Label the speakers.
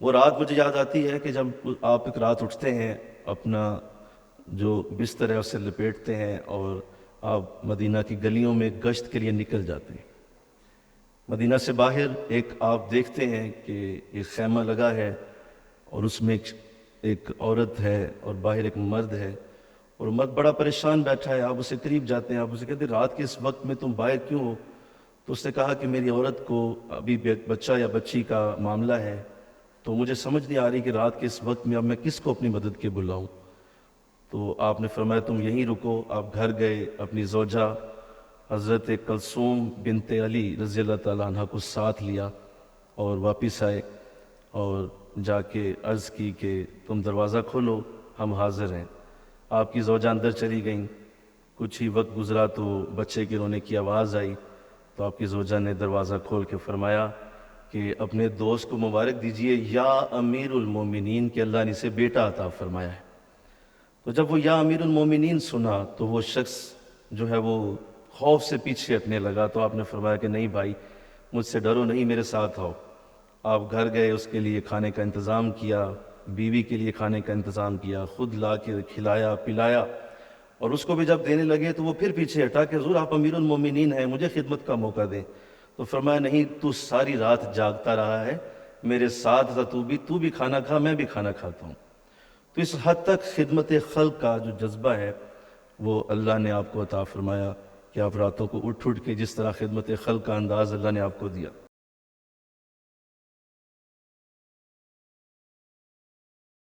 Speaker 1: وہ رات مجھے یاد آتی ہے کہ جب آپ ایک رات اٹھتے ہیں، اپنا جو بستر ہے اسے لپیٹتے ہیں اور آپ مدینہ کی گلیوں میں گشت کے لیے نکل جاتے ہیں۔ مدینہ سے باہر ایک آپ دیکھتے ہیں کہ ایک خیمہ لگا ہے اور اس میں ایک عورت ہے اور باہر ایک مرد ہے، اور مرد بڑا پریشان بیٹھا ہے۔ آپ اسے قریب جاتے ہیں، آپ اسے کہتے ہیں رات کے اس وقت میں تم باہر کیوں ہو؟ تو اس نے کہا کہ میری عورت کو ابھی بچہ یا بچی کا معاملہ ہے، تو مجھے سمجھ نہیں آ رہی کہ رات کے اس وقت میں اب میں کس کو اپنی مدد کے بلاؤں۔ تو آپ نے فرمایا تم یہیں رکو۔ آپ گھر گئے، اپنی زوجہ حضرت کلثوم بنت علی رضی اللہ تعالیٰ عنہ کو ساتھ لیا اور واپس آئے اور جا کے عرض کی کہ تم دروازہ کھولو، ہم حاضر ہیں۔ آپ کی زوجہ اندر چلی گئیں۔ کچھ ہی وقت گزرا تو بچے کے رونے کی آواز آئی، تو آپ کی زوجہ نے دروازہ کھول کے فرمایا کہ اپنے دوست کو مبارک دیجئے یا امیر المومنین کہ اللہ نے اسے بیٹا عطا فرمایا ہے۔ تو جب وہ یا امیر المومنین سنا تو وہ شخص جو ہے وہ خوف سے پیچھے ہٹنے لگا، تو آپ نے فرمایا کہ نہیں بھائی، مجھ سے ڈرو نہیں، میرے ساتھ آؤ۔ آپ گھر گئے، اس کے لیے کھانے کا انتظام کیا، بیوی کے لیے کھانے کا انتظام کیا، خود لا کے کھلایا پلایا، اور اس کو بھی جب دینے لگے تو وہ پھر پیچھے ہٹا کہ حضور آپ امیر المومنین ہیں، مجھے خدمت کا موقع دیں۔ تو فرمایا نہیں، تو ساری رات جاگتا رہا ہے، میرے ساتھ تھا، تو بھی کھانا کھا، میں بھی کھانا کھاتا ہوں۔ تو اس حد تک خدمت خلق کا جو جذبہ ہے وہ اللہ نے آپ کو عطا فرمایا کہ آپ راتوں کو اٹھ کے جس طرح خدمت خلق کا انداز اللہ نے آپ کو دیا۔